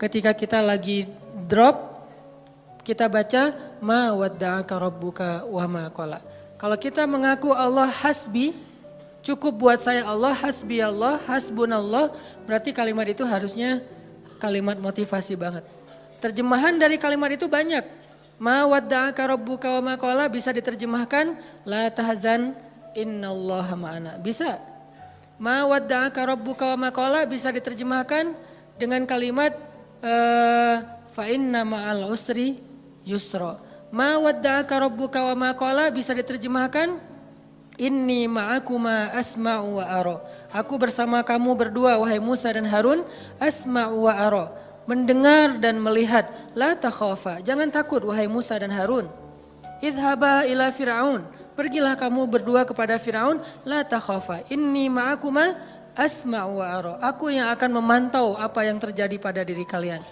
ketika kita lagi drop, kita baca ma wadda'aka rabbuka wa ma qala. Kalau kita mengaku Allah hasbi, cukup buat saya Allah, hasbi Allah, hasbunallah, berarti kalimat itu harusnya kalimat motivasi banget. Terjemahan dari kalimat itu banyak. Ma wadda'aka rabbuka wa ma qala bisa diterjemahkan la tahzan innallaha ma'ana. Bisa. Ma wadda'aka rabbuka wa ma qala bisa diterjemahkan dengan kalimat fa inna ma'al usri yusra. Ma wadda'aka rabbuka wa ma qala bisa diterjemahkan inni ma'akuma asma'u wa ara. Aku bersama kamu berdua wahai Musa dan Harun, asma'u wa ara. Mendengar dan melihat. La takhafa, jangan takut wahai Musa dan Harun. Idhaba ila Fir'aun, pergilah kamu berdua kepada Fir'aun. La takhafa, inni ma'akuma asma'u wa ara. Aku yang akan memantau apa yang terjadi pada diri kalian.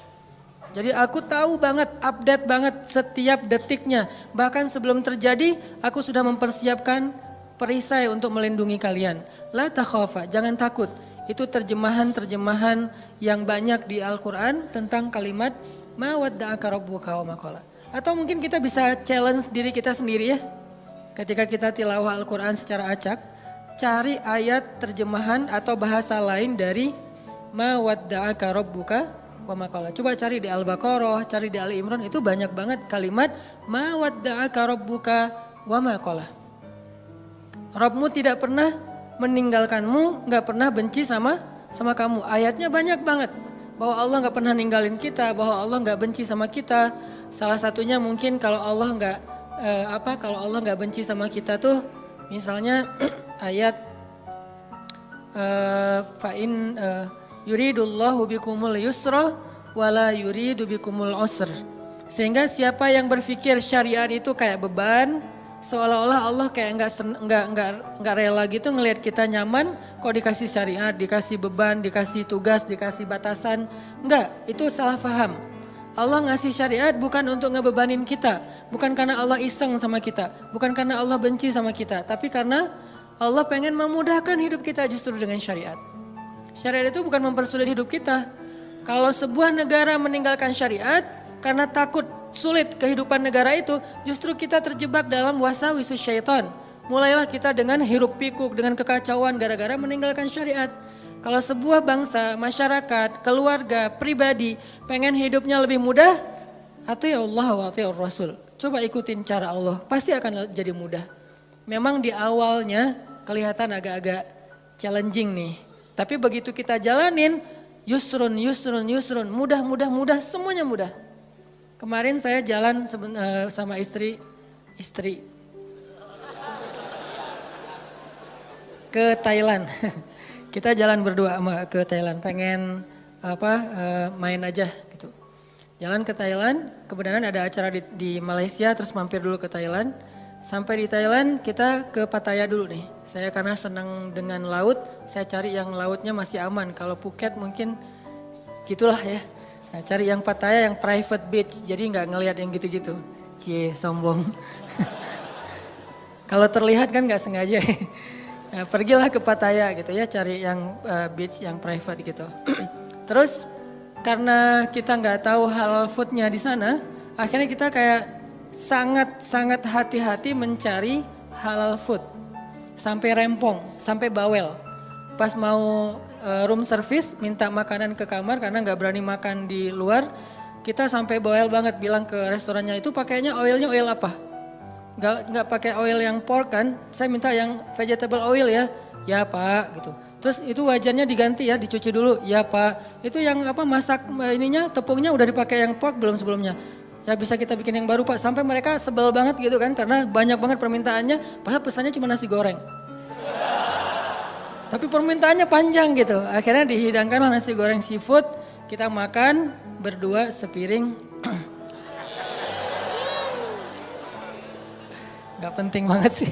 Jadi aku tahu banget, update banget setiap detiknya. Bahkan sebelum terjadi, aku sudah mempersiapkan perisai untuk melindungi kalian. La takhafa, jangan takut. Itu terjemahan-terjemahan yang banyak di Al-Quran tentang kalimat ma wadda'aka rabbuka wa ma qala. Atau mungkin kita bisa challenge diri kita sendiri ya. Ketika kita tilawah Al-Quran secara acak, cari ayat terjemahan atau bahasa lain dari ma wadda'aka rabbuka wa ma qala. Coba cari di Al-Baqarah, cari di Ali Imran, itu banyak banget kalimat ma wadda'aka rabbuka wa ma qala. Rabbmu tidak pernah meninggalkanmu, gak pernah benci sama kamu. Ayatnya banyak banget. Bahwa Allah gak pernah ninggalin kita, bahwa Allah gak benci sama kita. Salah satunya mungkin kalau Allah gak benci sama kita tuh, misalnya ayat fa'in yuridullahu bikumul yusra wala yuridu bikumul usr. Sehingga siapa yang berpikir syariat itu kayak beban, seolah-olah Allah kayak nggak rela gitu ngelihat kita nyaman, kok dikasih syariat, dikasih beban, dikasih tugas, dikasih batasan. Enggak, itu salah paham. Allah ngasih syariat bukan untuk ngebebanin kita, bukan karena Allah iseng sama kita, bukan karena Allah benci sama kita, tapi karena Allah pengen memudahkan hidup kita justru dengan syariat. Syariat itu bukan mempersulit hidup kita. Kalau sebuah negara meninggalkan syariat karena takut sulit kehidupan negara itu, justru kita terjebak dalam wasawisus syaitan. Mulailah kita dengan hiruk pikuk, dengan kekacauan gara-gara meninggalkan syariat. Kalau sebuah bangsa, masyarakat, keluarga, pribadi pengen hidupnya lebih mudah, ati'u Allah wa ati'ur Rasul. Coba ikutin cara Allah, pasti akan jadi mudah. Memang di awalnya kelihatan agak-agak challenging nih. Tapi begitu kita jalanin, yusrun, mudah, semuanya mudah. Kemarin saya jalan sama istri ke Thailand. Kita jalan berdua ke Thailand, pengen main aja gitu. Jalan ke Thailand, kebetulan ada acara di Malaysia, terus mampir dulu ke Thailand. Sampai di Thailand kita ke Pattaya dulu nih. Saya karena senang dengan laut, saya cari yang lautnya masih aman. Kalau Phuket mungkin gitulah ya. Nah, cari yang Pattaya yang private beach, jadi nggak ngelihat yang gitu-gitu. Cie, sombong. Kalau terlihat kan nggak sengaja. Nah, pergilah ke Pattaya gitu ya, cari yang beach yang private gitu. Terus karena kita nggak tahu halal foodnya di sana, akhirnya kita kayak sangat hati-hati mencari halal food. Sampai rempong, sampai bawel. Pas mau room service minta makanan ke kamar karena nggak berani makan di luar, kita sampai bawel banget bilang ke restorannya itu pakainya oilnya oil apa? Nggak pakai oil yang pork kan? Saya minta yang vegetable oil ya. Ya Pak gitu. Terus itu wajannya diganti ya, dicuci dulu. Ya Pak. Itu yang masak ininya tepungnya udah dipakai yang pork belum sebelumnya? Ya bisa kita bikin yang baru Pak. Sampai mereka sebel banget gitu kan karena banyak banget permintaannya. Padahal pesannya cuma nasi goreng. Tapi permintaannya panjang gitu. Akhirnya dihidangkanlah nasi goreng seafood. Kita makan berdua sepiring. Gak penting banget sih.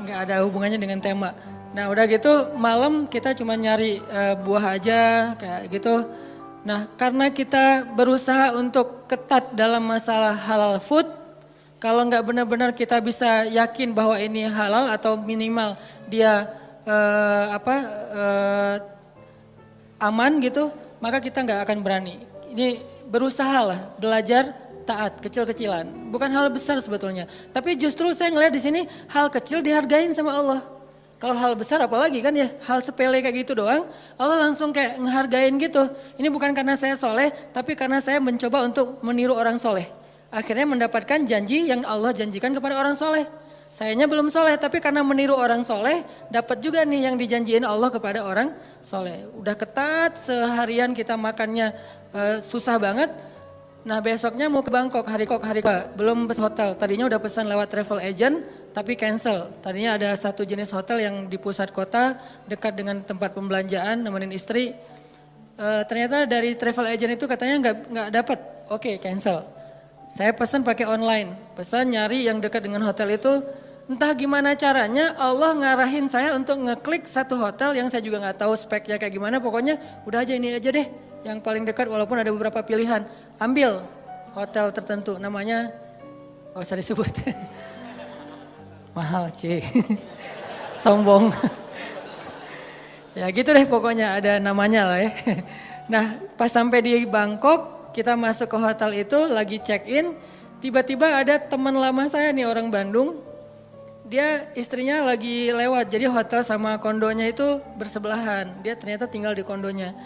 Gak ada hubungannya dengan tema. Nah udah gitu malam kita cuma nyari buah aja kayak gitu. Nah karena kita berusaha untuk ketat dalam masalah halal food. Kalau gak benar-benar kita bisa yakin bahwa ini halal atau minimal dia aman gitu, maka kita nggak akan berani. Ini berusahalah belajar taat kecil-kecilan, bukan hal besar sebetulnya. Tapi justru saya ngeliat di sini hal kecil dihargain sama Allah. Kalau hal besar apalagi kan ya, hal sepele kayak gitu doang, Allah langsung kayak ngehargain gitu. Ini bukan karena saya soleh, tapi karena saya mencoba untuk meniru orang soleh. Akhirnya mendapatkan janji yang Allah janjikan kepada orang soleh. Sayanya belum soleh, tapi karena meniru orang soleh, dapat juga nih yang dijanjiin Allah kepada orang soleh. Udah ketat, seharian kita makannya susah banget. Nah besoknya mau ke Bangkok, hari kok belum pesan hotel. Tadinya udah pesan lewat travel agent, tapi cancel. Tadinya ada satu jenis hotel yang di pusat kota, dekat dengan tempat pembelanjaan, nemenin istri. Ternyata dari travel agent itu katanya nggak dapat. Oke, cancel. Saya pesan pakai online, pesan nyari yang dekat dengan hotel itu. Entah gimana caranya Allah ngarahin saya untuk ngeklik satu hotel yang saya juga nggak tahu speknya kayak gimana. Pokoknya udah aja ini aja deh, yang paling dekat walaupun ada beberapa pilihan. Ambil hotel tertentu, namanya gak usah disebut. Mahal C. Sombong. Ya gitu deh pokoknya ada namanya lah ya. Nah pas sampai di Bangkok kita masuk ke hotel itu lagi check in. Tiba-tiba ada teman lama saya nih orang Bandung. Dia istrinya lagi lewat jadi hotel sama kondonya itu bersebelahan. Dia ternyata tinggal di kondonya.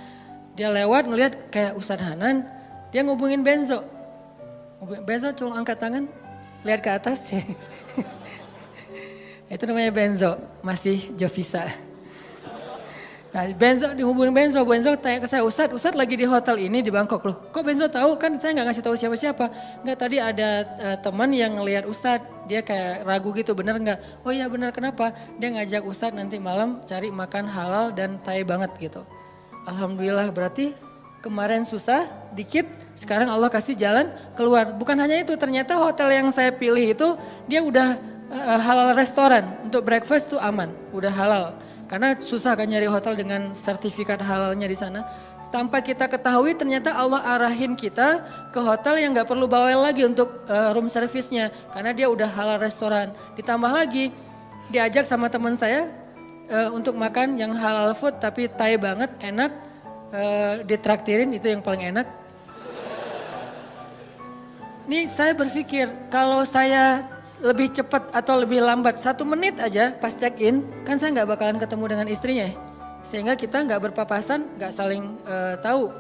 Dia lewat ngeliat kayak Ustadz Hanan. Dia ngubungin Benzo. Benzo cuma angkat tangan. Lihat ke atas. Itu namanya Benzo, masih Jovisa. Nah Benzo dihubungin Benzo tanya ke saya, Ustadz lagi di hotel ini di Bangkok loh. Kok Benzo tahu? Kan saya nggak ngasih tahu siapa-siapa. Nggak, tadi ada teman yang ngelihat Ustadz, dia kayak ragu gitu, bener nggak? Oh iya bener, kenapa? Dia ngajak Ustadz nanti malam cari makan halal dan Thai banget gitu. Alhamdulillah berarti kemarin susah dikit, sekarang Allah kasih jalan keluar. Bukan hanya itu, ternyata hotel yang saya pilih itu dia udah halal restoran, untuk breakfast tuh aman, udah halal. Karena susah kan nyari hotel dengan sertifikat halalnya di sana. Tanpa kita ketahui ternyata Allah arahin kita ke hotel yang gak perlu bawel lagi untuk room service-nya. Karena dia udah halal restoran. Ditambah lagi diajak sama teman saya untuk makan yang halal food tapi Thai banget, enak. Ditraktirin itu yang paling enak. Nih saya berpikir kalau saya lebih cepat atau lebih lambat 1 menit aja pas check in, kan saya nggak bakalan ketemu dengan istrinya, sehingga kita nggak berpapasan, nggak saling tahu.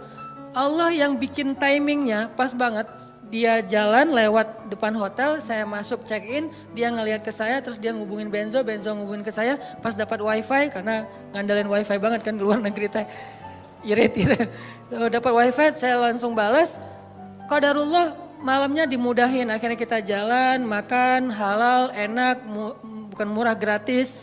Allah yang bikin timingnya pas banget. Dia jalan lewat depan hotel, saya masuk check in, dia ngelihat ke saya, terus dia ngubungin Benzo ngubungin ke saya, pas dapat wifi karena ngandalin wifi banget kan di luar negeri teh. Irit gitu. Dapat wifi saya langsung balas. Qadarullah malamnya dimudahin. Akhirnya kita jalan, makan halal, enak, bukan murah, gratis.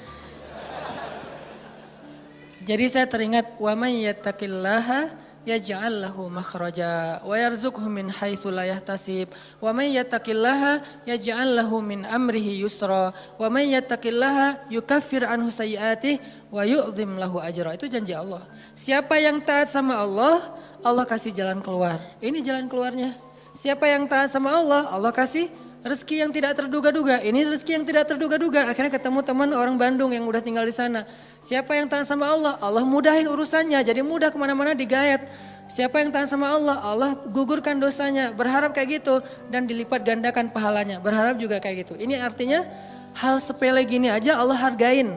Jadi saya teringat wa may yattaqillaha yaj'al lahu makhraja wa yarzuqhu min haitsu la yahtasib wa may yattaqillaha yaj'al lahu min amrihi yusra wa may yattaqillaha yukaffir anhu sayyi'atihi wa yu'zim lahu ajra. Itu janji Allah. Siapa yang taat sama Allah, Allah kasih jalan keluar. Ini jalan keluarnya. Siapa yang taat sama Allah, Allah kasih rezeki yang tidak terduga-duga. Ini rezeki yang tidak terduga-duga. Akhirnya ketemu teman orang Bandung yang udah tinggal di sana. Siapa yang taat sama Allah, Allah mudahin urusannya. Jadi mudah kemana-mana digayat. Siapa yang taat sama Allah, Allah gugurkan dosanya. Berharap kayak gitu dan dilipat gandakan pahalanya. Berharap juga kayak gitu. Ini artinya hal sepele gini aja Allah hargain.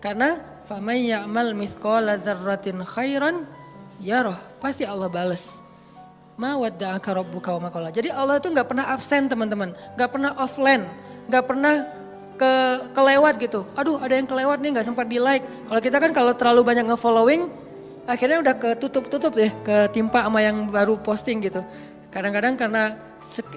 Karena faman ya'mal mithqala dzarratin khairan yarah. Pasti Allah bales. Ma wadda'aka rabbuka wa ma qala. Jadi Allah itu nggak pernah absen teman-teman, nggak pernah offline, nggak pernah kelewat gitu. Aduh ada yang kelewat nih nggak sempat di like. Kalau kita kan kalau terlalu banyak nge-following, akhirnya udah ketutup ya, ketimpa sama yang baru posting gitu. Kadang-kadang karena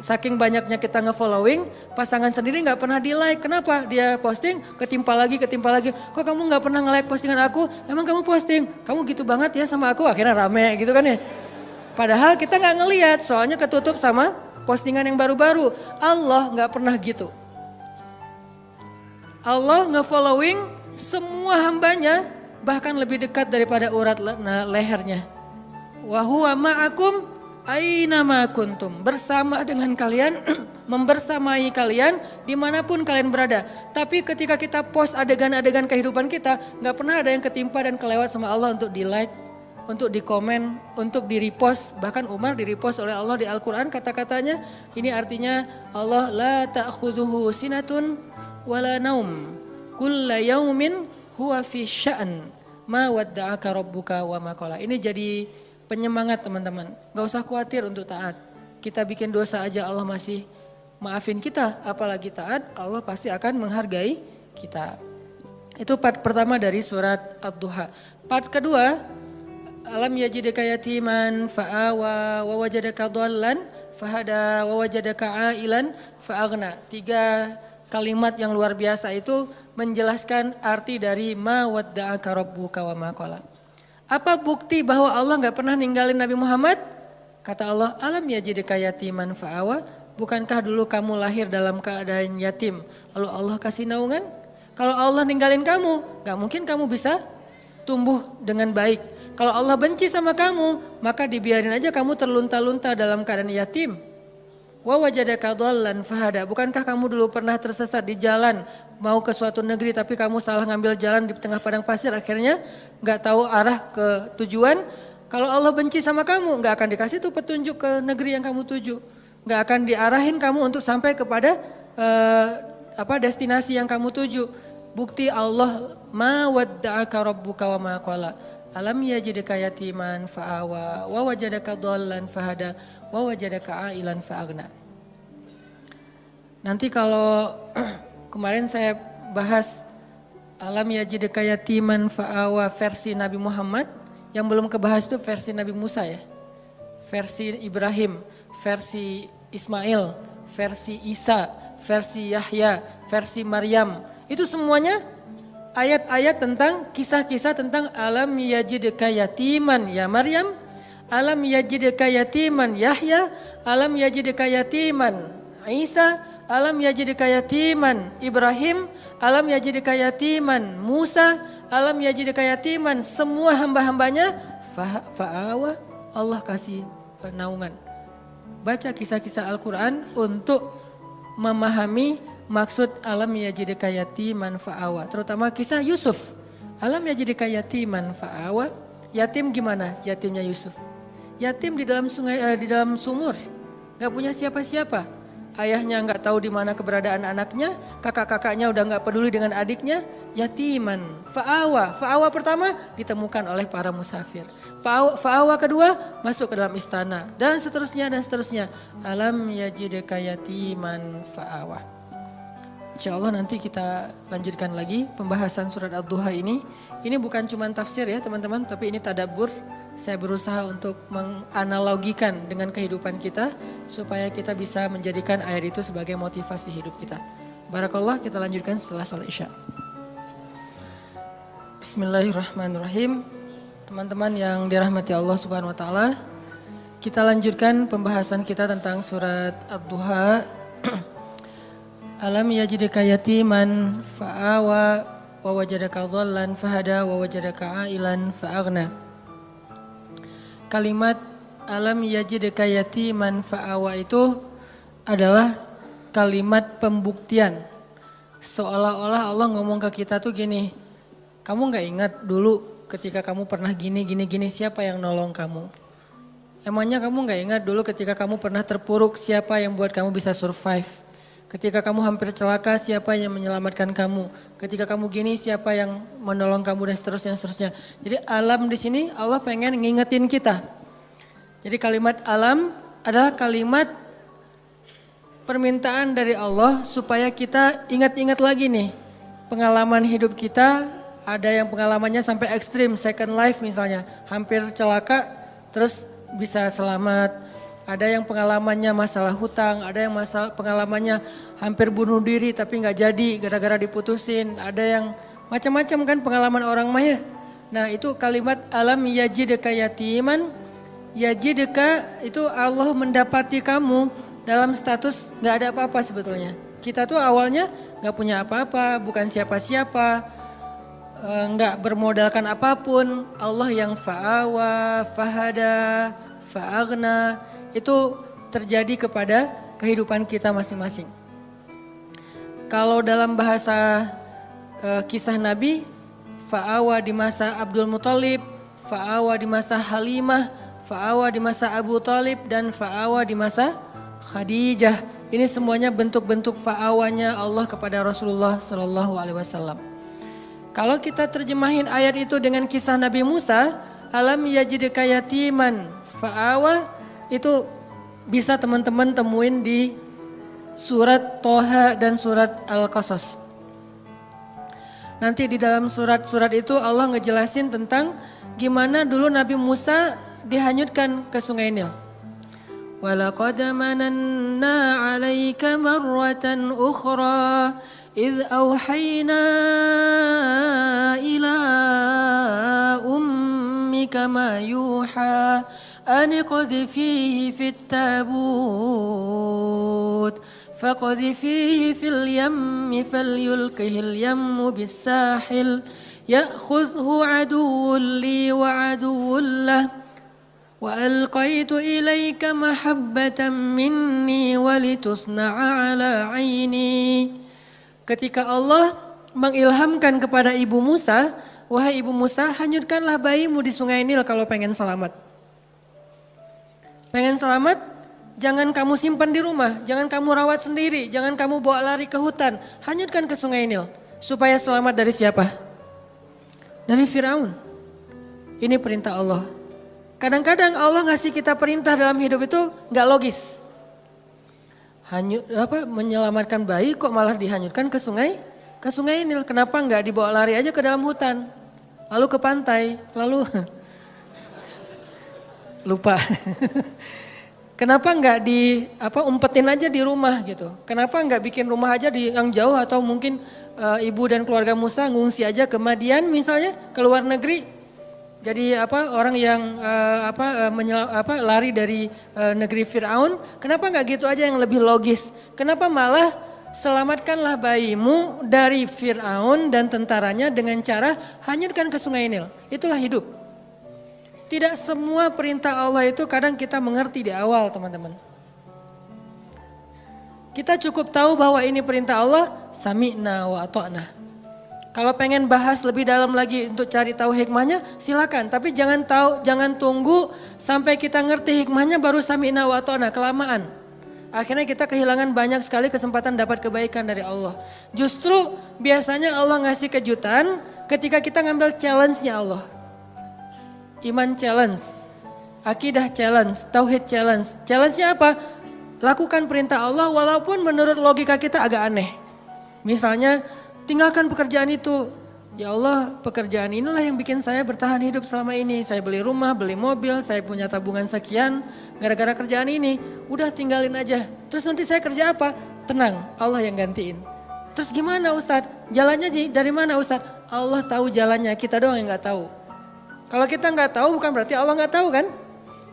saking banyaknya kita nge-following, pasangan sendiri nggak pernah di like. Kenapa? Dia posting, ketimpa lagi. Kok kamu nggak pernah nge-like postingan aku? Emang kamu posting? Kamu gitu banget ya sama aku? Akhirnya rame gitu kan ya. Padahal kita nggak ngelihat, soalnya ketutup sama postingan yang baru-baru. Allah nggak pernah gitu. Allah nge-following semua hambanya, bahkan lebih dekat daripada urat lehernya. Wa huwa ma'akum aina ma kuntum. Bersama dengan kalian, membersamai kalian dimanapun kalian berada. Tapi ketika kita post adegan-adegan kehidupan kita, nggak pernah ada yang ketimpa dan kelewat sama Allah untuk di like. untuk dikomen, untuk di-repost. Bahkan Umar di-repost oleh Allah di Al-Quran kata-katanya. Ini artinya Allah la ta'khudhuhu sinatun wala naum. Kulla yaumin huwa fi sya'an. Ma wadda'aka rabbuka wa ma qala. Ini jadi penyemangat teman-teman. Gak usah khawatir untuk taat. Kita bikin dosa aja Allah masih maafin kita. Apalagi taat, Allah pasti akan menghargai kita. Itu part pertama dari surat Ad-Duha. Part kedua, alam yajidka yatiman fa'awa wa wajadaka dhallan fahada wa wajadaka ailan fa'aghna. 3 kalimat yang luar biasa itu menjelaskan arti dari ma wadda'aka rabbuka wa ma qala. Apa bukti bahwa Allah enggak pernah ninggalin Nabi Muhammad? Kata Allah, alam yajidka yatiman fa'awa, bukankah dulu kamu lahir dalam keadaan yatim lalu Allah kasih naungan? Kalau Allah ninggalin kamu, gak mungkin kamu bisa tumbuh dengan baik. Kalau Allah benci sama kamu, maka dibiarin aja kamu terlunta-lunta dalam keadaan yatim. Wa wajadaka dhallan fahada. Bukankah kamu dulu pernah tersesat di jalan, mau ke suatu negeri tapi kamu salah ngambil jalan di tengah padang pasir, akhirnya gak tahu arah ke tujuan. Kalau Allah benci sama kamu, gak akan dikasih tuh petunjuk ke negeri yang kamu tuju. Gak akan diarahin kamu untuk sampai kepada destinasi yang kamu tuju. Bukti Allah ma wadda'aka rabbuka wa ma qala. Alam yajidka yatiman fa'awa wa wajadaka dhallan fahada wa wajadaka ailan fa'aghna. Nanti kalau kemarin saya bahas alam yajidka yatiman fa'awa versi Nabi Muhammad, yang belum kebahas itu versi Nabi Musa ya. Versi Ibrahim, versi Ismail, versi Isa, versi Yahya, versi Maryam. Itu semuanya ayat-ayat tentang kisah-kisah tentang alam yajidka yatiman ya Maryam, alam yajidka yatiman Yahya, alam yajidka yatiman Isa, alam yajidka yatiman Ibrahim, alam yajidka yatiman Musa, alam yajidka yatiman semua hamba-hambanya fa'awa, Allah kasih naungan. Baca kisah-kisah Al-Quran untuk memahami maksud alam yajidka yatiman fa'awa, terutama kisah Yusuf. Alam yajidka yatiman fa'awa, yatim gimana yatimnya Yusuf? Yatim di dalam sungai, di dalam sumur, nggak punya siapa-siapa. Ayahnya nggak tahu di mana keberadaan anaknya, kakak-kakaknya udah nggak peduli dengan adiknya. Yatiman fa'awa, fa'awa pertama ditemukan oleh para musafir. Fa'awa kedua masuk ke dalam istana dan seterusnya dan seterusnya. Alam yajidka yatiman fa'awa. Insya Allah nanti kita lanjutkan lagi pembahasan surat Ad-Duha ini. Ini bukan cuma tafsir ya teman-teman, tapi ini tadabbur. Saya berusaha untuk menganalogikan dengan kehidupan kita supaya kita bisa menjadikan ayat itu sebagai motivasi hidup kita. Barakallah, kita lanjutkan setelah sholat Isya. Bismillahirrahmanirrahim. Teman-teman yang dirahmati Allah Subhanahu wa taala, kita lanjutkan pembahasan kita tentang surat Ad-Duha. Alam yajidka yatiman fa'awa wa wajadaka dhallan fahada wa wajadaka ailan fa'aghna. Kalimat alam yajidka yatiman fa'awa itu adalah kalimat pembuktian. Seolah-olah Allah ngomong ke kita tuh gini, kamu gak ingat dulu ketika kamu pernah gini, siapa yang nolong kamu? Emangnya kamu gak ingat dulu ketika kamu pernah terpuruk, siapa yang buat kamu bisa survive? Ketika kamu hampir celaka, siapa yang menyelamatkan kamu? Ketika kamu gini, siapa yang menolong kamu dan seterusnya. Jadi alam di sini Allah pengen ngingetin kita. Jadi kalimat alam adalah kalimat permintaan dari Allah supaya kita ingat-ingat lagi nih. Pengalaman hidup kita, ada yang pengalamannya sampai ekstrim, second life misalnya. Hampir celaka, terus bisa selamat. Ada yang pengalamannya masalah hutang, ada yang pengalamannya hampir bunuh diri tapi nggak jadi gara-gara diputusin. Ada yang macam-macam kan pengalaman orang maya. Nah itu kalimat alam yajidka yatiman, yajidka itu Allah mendapati kamu dalam status nggak ada apa-apa sebetulnya. Kita tuh awalnya nggak punya apa-apa, bukan siapa-siapa, nggak bermodalkan apapun. Allah yang fa'awa, fahada, fa'aghna. Itu terjadi kepada kehidupan kita masing-masing. Kalau dalam bahasa kisah Nabi, fa'awa di masa Abdul Muthalib, fa'awa di masa Halimah, fa'awa di masa Abu Talib, dan fa'awa di masa Khadijah. Ini semuanya bentuk-bentuk fa'awanya Allah kepada Rasulullah Sallallahu Alaihi Wasallam. Kalau kita terjemahin ayat itu dengan kisah Nabi Musa, alam yajidka yatiman fa'awa, itu bisa teman-teman temuin di surat Toha dan surat Al-Qasas. Nanti di dalam surat-surat itu Allah ngejelasin tentang gimana dulu Nabi Musa dihanyutkan ke Sungai Nil. Walaqad mananna 'alaika marratan ukhra idh awhayna ila ummika ma yuha an qadhifihi fit tabut فقذفيه في اليم فليلقه اليم بالساحل يأخذه عدو لي وعدو له وألقيت إليك محبة مني ولتصنع على عيني. Ketika Allah mengilhamkan kepada ibu Musa, wahai ibu Musa, hanyutkanlah bayimu di Sungai Nil kalau pengen selamat. Pengen selamat? Jangan kamu simpan di rumah, jangan kamu rawat sendiri, jangan kamu bawa lari ke hutan. Hanyutkan ke Sungai Nil. Supaya selamat dari siapa? Dari Firaun. Ini perintah Allah. Kadang-kadang Allah ngasih kita perintah dalam hidup itu gak logis. Menyelamatkan bayi kok malah dihanyutkan ke Sungai Nil. Kenapa gak dibawa lari aja ke dalam hutan? Lalu ke pantai, lalu lupa. Kenapa nggak umpetin aja di rumah gitu? Kenapa nggak bikin rumah aja di yang jauh, atau mungkin ibu dan keluarga Musa ngungsi aja ke Madian misalnya, ke luar negeri. Jadi orang yang lari dari negeri Firaun, kenapa nggak gitu aja yang lebih logis? Kenapa malah selamatkanlah bayimu dari Firaun dan tentaranya dengan cara hanyutkan ke Sungai Nil. Itulah hidup. Tidak semua perintah Allah itu kadang kita mengerti di awal, teman-teman. Kita cukup tahu bahwa ini perintah Allah, sami'na wa ata'na. Kalau pengen bahas lebih dalam lagi untuk cari tahu hikmahnya, silakan. Tapi jangan tunggu sampai kita ngerti hikmahnya baru sami'na wa ata'na, kelamaan. Akhirnya kita kehilangan banyak sekali kesempatan dapat kebaikan dari Allah. Justru biasanya Allah ngasih kejutan ketika kita ngambil challenge-nya Allah. Iman challenge, akidah challenge, tauhid challenge. Challenge-nya apa? Lakukan perintah Allah walaupun menurut logika kita agak aneh. Misalnya, tinggalkan pekerjaan itu. Ya Allah, pekerjaan inilah yang bikin saya bertahan hidup selama ini. Saya beli rumah, beli mobil, saya punya tabungan sekian gara-gara kerjaan ini. Udah tinggalin aja. Terus nanti saya kerja apa? Tenang, Allah yang gantiin. Terus gimana Ustadz? Jalannya dari mana Ustadz? Allah tahu jalannya, kita doang yang gak tahu. Kalau kita nggak tahu bukan berarti Allah nggak tahu kan?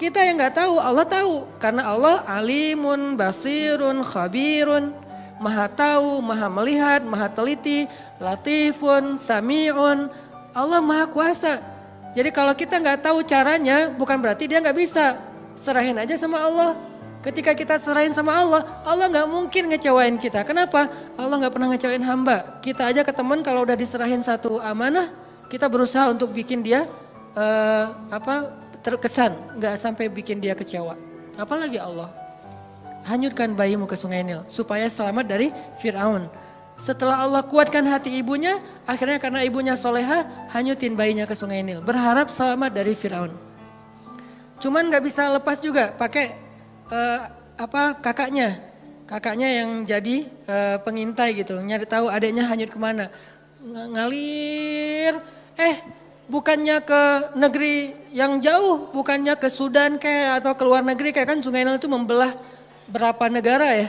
Kita yang nggak tahu, Allah tahu. Karena Allah alimun, basirun, khabirun, maha tahu, maha melihat, maha teliti, latifun, sami'un. Allah maha kuasa. Jadi kalau kita nggak tahu caranya bukan berarti dia nggak bisa. Serahin aja sama Allah. Ketika kita serahin sama Allah, Allah nggak mungkin ngecewain kita. Kenapa? Allah nggak pernah ngecewain hamba. Kita aja ke teman kalau udah diserahin satu amanah, kita berusaha untuk bikin dia terkesan, nggak sampai bikin dia kecewa. Apalagi Allah. Hanyutkan bayimu ke Sungai Nil supaya selamat dari Firaun. Setelah Allah kuatkan hati ibunya, akhirnya karena ibunya soleha, hanyutin bayinya ke Sungai Nil. Berharap selamat dari Firaun. Cuman nggak bisa lepas juga, pakai kakaknya yang jadi pengintai gitu, nyari tahu adiknya hanyut kemana. Ngalir, bukannya ke negeri yang jauh, bukannya ke Sudan kayak atau ke luar negeri kayak kan Sungai Nil itu membelah berapa negara ya.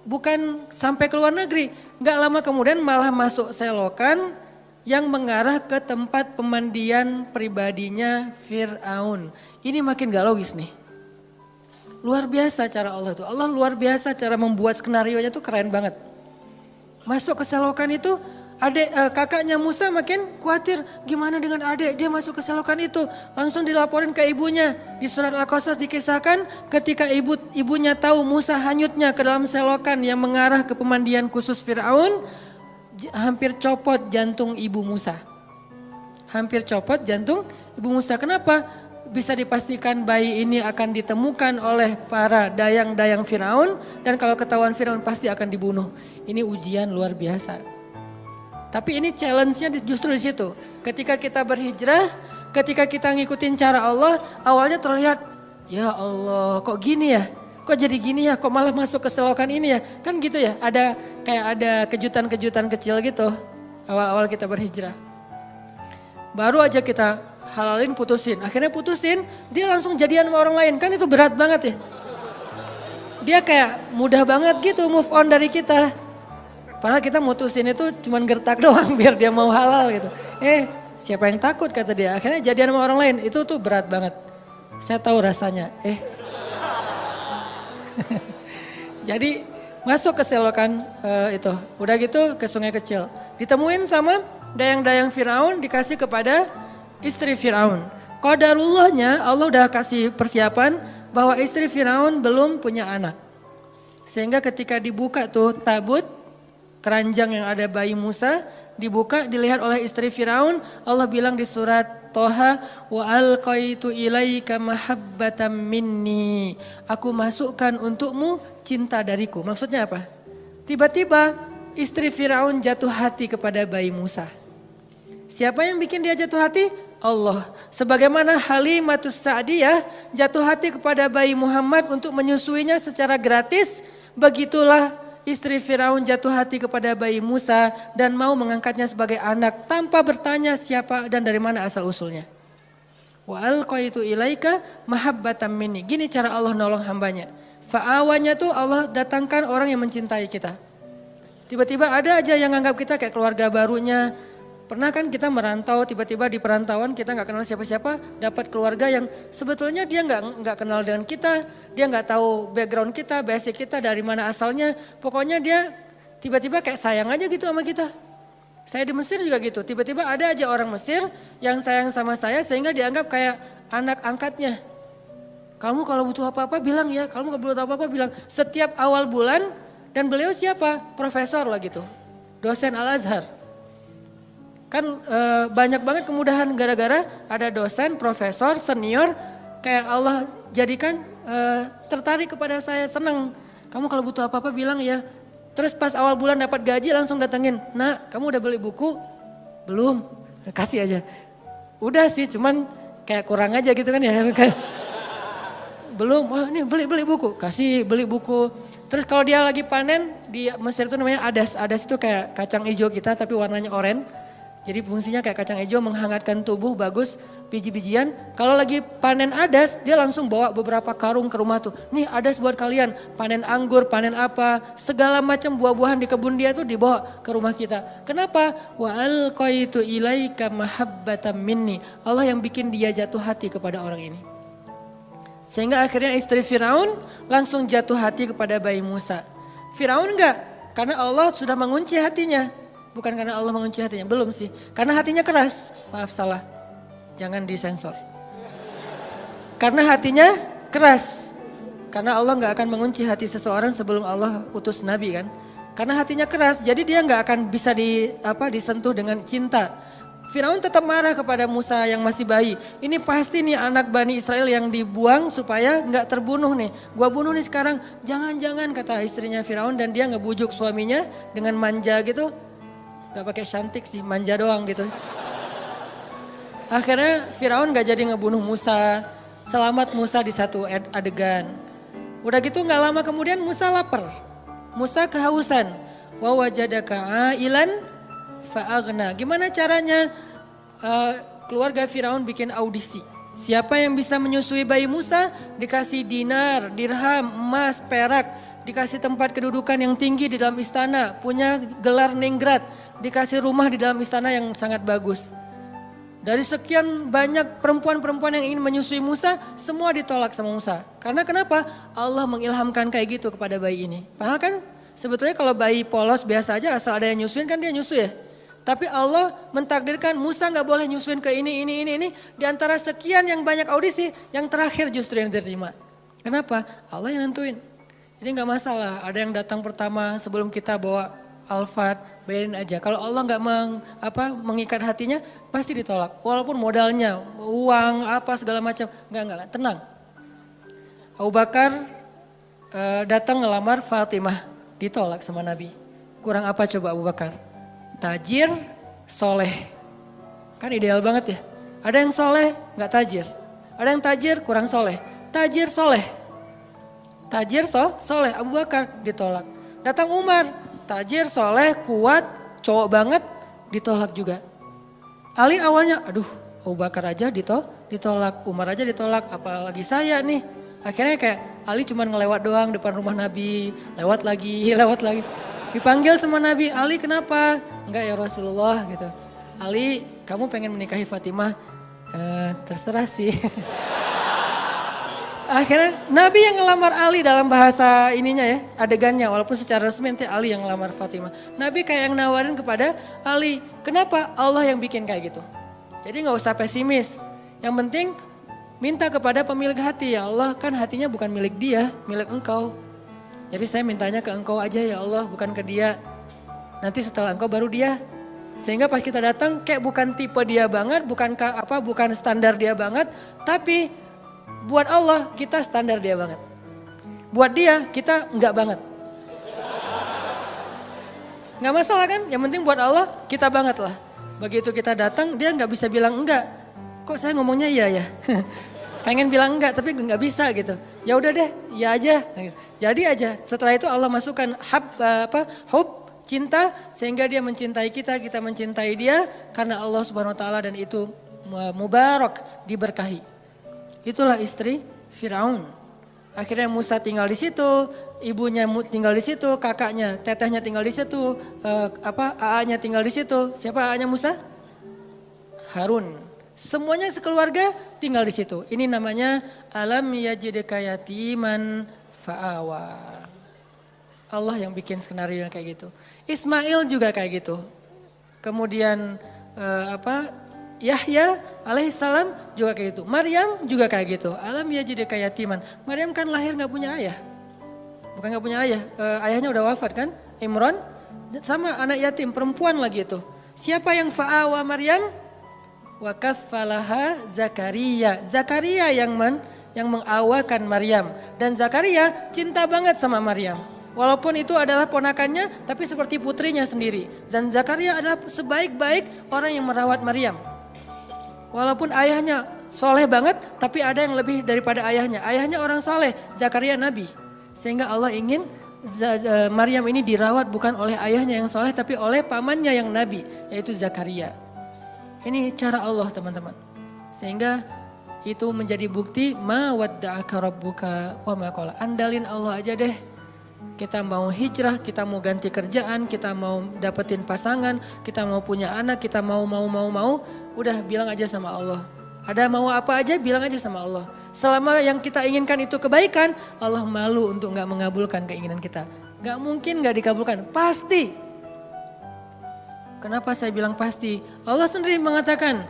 Bukan sampai ke luar negeri, gak lama kemudian malah masuk selokan yang mengarah ke tempat pemandian pribadinya Fir'aun. Ini makin gak logis nih. Luar biasa cara Allah tuh, Allah luar biasa cara membuat skenarionya tuh keren banget. Masuk ke selokan itu, kakaknya Musa makin khawatir, gimana dengan adik, dia masuk ke selokan itu. Langsung dilaporin ke ibunya. Di surat Al-Qasas dikisahkan ketika ibunya tahu Musa hanyutnya ke dalam selokan yang mengarah ke pemandian khusus Fir'aun, hampir copot jantung ibu Musa. hampir copot jantung Ibu Musa. Kenapa? Bisa dipastikan bayi ini akan ditemukan oleh para dayang-dayang Firaun dan kalau ketahuan Firaun pasti akan dibunuh. Ini ujian luar biasa. Tapi ini challenge-nya justru di situ. Ketika kita berhijrah, ketika kita ngikutin cara Allah, awalnya terlihat, ya Allah kok gini ya? Kok jadi gini ya? Kok malah masuk ke selokan ini ya? Kan gitu ya, ada kejutan-kejutan kecil gitu awal-awal kita berhijrah. Baru aja kita halalin putusin, akhirnya putusin, dia langsung jadian sama orang lain, kan itu berat banget ya. Dia kayak mudah banget gitu move on dari kita. Padahal kita mutusin itu cuman gertak doang biar dia mau halal gitu. Siapa yang takut kata dia, akhirnya jadian sama orang lain, itu tuh berat banget. Saya tahu rasanya, Jadi masuk ke selokan itu, udah gitu ke sungai kecil. Ditemuin sama dayang-dayang Firaun, dikasih kepada istri Firaun. Qadarullahnya Allah udah kasih persiapan bahwa istri Firaun belum punya anak. Sehingga ketika dibuka tuh tabut, keranjang yang ada bayi Musa, dibuka dilihat oleh istri Firaun. Allah bilang di surat Toha, wa alqaitu ilaika mahabbatan minni. Aku masukkan untukmu cinta dariku. Maksudnya apa? Tiba-tiba istri Firaun jatuh hati kepada bayi Musa. Siapa yang bikin dia jatuh hati? Allah. Sebagaimana Halimatus Sa'diyah jatuh hati kepada bayi Muhammad untuk menyusuinya secara gratis, begitulah istri Firaun jatuh hati kepada bayi Musa dan mau mengangkatnya sebagai anak tanpa bertanya siapa dan dari mana asal usulnya. Wa alqaitu ilaika mahabbatan minni. Gini cara Allah nolong hambanya. Fa'awanya tuh Allah datangkan orang yang mencintai kita. Tiba-tiba ada aja yang anggap kita kayak keluarga barunya. Pernah kan kita merantau, tiba-tiba di perantauan kita nggak kenal siapa-siapa, dapat keluarga yang sebetulnya dia nggak kenal dengan kita, dia nggak tahu background kita, basic kita dari mana asalnya. Pokoknya dia tiba-tiba kayak sayang aja gitu sama kita. Saya di Mesir juga gitu, tiba-tiba ada aja orang Mesir yang sayang sama saya sehingga dianggap kayak anak angkatnya. Kamu kalau butuh apa-apa bilang ya, kamu kalau butuh apa-apa bilang. Setiap awal bulan, dan beliau siapa? Profesor lah gitu, dosen Al-Azhar. Kan banyak banget kemudahan gara-gara ada dosen, profesor, senior, kayak Allah jadikan tertarik kepada saya, senang. Kamu kalau butuh apa-apa bilang ya. Terus pas awal bulan dapat gaji langsung datengin, nak kamu udah beli buku? Belum, kasih aja. Udah sih cuman kayak kurang aja gitu kan ya. Belum, wah ini beli buku, kasih beli buku. Terus kalau dia lagi panen, di Mesir itu namanya adas. Adas itu kayak kacang hijau kita tapi warnanya oranye. Jadi fungsinya kayak kacang hijau menghangatkan tubuh, bagus, biji-bijian. Kalau lagi panen adas, dia langsung bawa beberapa karung ke rumah tuh. Nih adas buat kalian, panen anggur, panen apa, segala macam buah-buahan di kebun dia tuh dibawa ke rumah kita. Kenapa? Wa alqaitu ilaika mahabbatan minni. Allah yang bikin dia jatuh hati kepada orang ini. Sehingga akhirnya istri Firaun langsung jatuh hati kepada bayi Musa. Firaun enggak, karena Allah sudah mengunci hatinya. Bukan karena Allah mengunci hatinya, belum sih. Karena hatinya keras, maaf salah, jangan disensor. Karena hatinya keras. Karena Allah gak akan mengunci hati seseorang sebelum Allah utus Nabi kan. Karena hatinya keras, jadi dia gak akan bisa disentuh dengan cinta. Firaun tetap marah kepada Musa yang masih bayi. Ini pasti nih anak Bani Israel yang dibuang supaya gak terbunuh nih. Gua bunuh nih sekarang, jangan-jangan kata istrinya Firaun dan dia ngebujuk suaminya dengan manja gitu. Gak pakai cantik sih, manja doang gitu. Akhirnya Firaun gak jadi ngebunuh Musa. Selamat Musa di satu adegan. Udah gitu gak lama kemudian Musa lapar. Musa kehausan. Wa wajadaka ailan fa'agna. Gimana caranya keluarga Firaun bikin audisi. Siapa yang bisa menyusui bayi Musa dikasih dinar, dirham, emas, perak. Dikasih tempat kedudukan yang tinggi di dalam istana, punya gelar ningrat, dikasih rumah di dalam istana yang sangat bagus. Dari sekian banyak perempuan-perempuan yang ingin menyusui Musa, semua ditolak sama Musa. Karena kenapa? Allah mengilhamkan kayak gitu kepada bayi ini. Padahal kan sebetulnya kalau bayi polos biasa aja asal ada yang nyusuin kan dia nyusu ya. Tapi Allah mentakdirkan Musa gak boleh nyusuin ke ini. Di antara sekian yang banyak audisi, yang terakhir justru yang diterima. Kenapa? Allah yang nentuin. Jadi gak masalah, ada yang datang pertama sebelum kita bawa Alphard, bayarin aja. Kalau Allah nggak mengikat hatinya, pasti ditolak. Walaupun modalnya, uang, apa segala macam, nggak, tenang. Abu Bakar datang ngelamar Fatimah, ditolak sama Nabi. Kurang apa coba Abu Bakar? Tajir, soleh. Kan ideal banget ya. Ada yang soleh, nggak tajir. Ada yang tajir, kurang soleh. Tajir, soleh. Tajir, soleh. Abu Bakar ditolak. Datang Umar, tajir, soleh, kuat, cowok banget, ditolak juga. Ali awalnya, aduh Abu Bakar aja ditolak, Umar aja ditolak, apalagi saya nih. Akhirnya kayak Ali cuma ngelewat doang depan rumah Nabi, lewat lagi. Dipanggil sama Nabi, Ali kenapa? Enggak ya Rasulullah gitu. Ali, kamu pengen menikahi Fatimah? Terserah sih. Akhirnya Nabi yang ngelamar Ali dalam bahasa ininya ya, adegannya, walaupun secara resmi nanti Ali yang ngelamar Fatimah. Nabi kayak yang nawarin kepada Ali, kenapa Allah yang bikin kayak gitu? Jadi gak usah pesimis, yang penting minta kepada pemilik hati, ya Allah kan hatinya bukan milik dia, milik engkau. Jadi saya mintanya ke engkau aja ya Allah, bukan ke dia. Nanti setelah engkau baru dia. Sehingga pas kita datang kayak bukan tipe dia banget, bukan standar dia banget, tapi buat Allah kita standar dia banget. Buat dia kita enggak banget. Enggak masalah kan? Yang penting buat Allah kita banget lah. Begitu kita datang dia enggak bisa bilang enggak. Kok saya ngomongnya iya ya? Pengen bilang enggak tapi enggak bisa gitu. Ya udah deh, ya aja. Jadi aja. Setelah itu Allah masukkan hub, cinta sehingga dia mencintai kita mencintai dia karena Allah Subhanahu wa taala dan itu mubarak, diberkahi. Itulah istri Firaun. Akhirnya Musa tinggal di situ, ibunya tinggal di situ, kakaknya, tetehnya tinggal di situ, AA-nya tinggal di situ. Siapa AA-nya Musa? Harun. Semuanya sekeluarga tinggal di situ. Ini namanya alam yajidka yatiman fa'awa. Allah yang bikin skenario yang kayak gitu. Ismail juga kayak gitu. Kemudian Yahya alaihissalam juga kayak gitu. Maryam juga kayak gitu. Alam yajidka yatiman. Maryam kan lahir nggak punya ayah. Bukan nggak punya ayah. Ayahnya udah wafat kan. Imran sama anak yatim perempuan lagi itu. Siapa yang fa'awa Maryam? Wa kaffalaha Zakaria. Zakaria yang mengawakan Maryam. Dan Zakaria cinta banget sama Maryam. Walaupun itu adalah ponakannya, tapi seperti putrinya sendiri. Dan Zakaria adalah sebaik-baik orang yang merawat Maryam. Walaupun ayahnya soleh banget, tapi ada yang lebih daripada ayahnya. Ayahnya orang soleh, Zakaria nabi. Sehingga Allah ingin Maryam ini dirawat bukan oleh ayahnya yang soleh, tapi oleh pamannya yang nabi, yaitu Zakaria. Ini cara Allah teman-teman. Sehingga itu menjadi bukti ma wadda'aka rabbuka wa ma qala. Andalin Allah aja deh. Kita mau hijrah, kita mau ganti kerjaan, kita mau dapetin pasangan, kita mau punya anak, kita mau, udah bilang aja sama Allah. Ada mau apa aja bilang aja sama Allah. Selama yang kita inginkan itu kebaikan, Allah malu untuk gak mengabulkan keinginan kita. Gak mungkin gak dikabulkan, pasti. Kenapa saya bilang pasti? Allah sendiri mengatakan,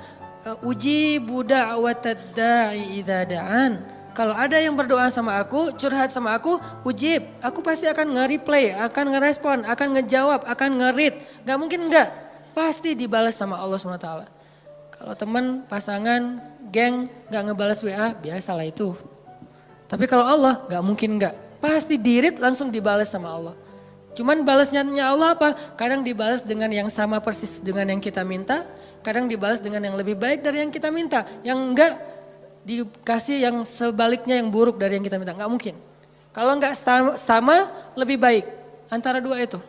uji budak da'watad da'i idza da'an. Kalau ada yang berdoa sama aku, curhat sama aku, ujib. Aku pasti akan nge-replay, akan ngerespon, akan ngejawab, akan nge-read. Gak mungkin enggak. Pasti dibalas sama Allah SWT. Kalau teman, pasangan, geng gak ngebalas WA, biasalah itu. Tapi kalau Allah gak mungkin enggak. Pasti di-read langsung dibalas sama Allah. Cuman balasnya Allah apa? Kadang dibalas dengan yang sama persis dengan yang kita minta. Kadang dibalas dengan yang lebih baik dari yang kita minta. Yang enggak dikasih yang sebaliknya yang buruk dari yang kita minta. Nggak mungkin. Kalau nggak sama lebih baik. Antara dua itu.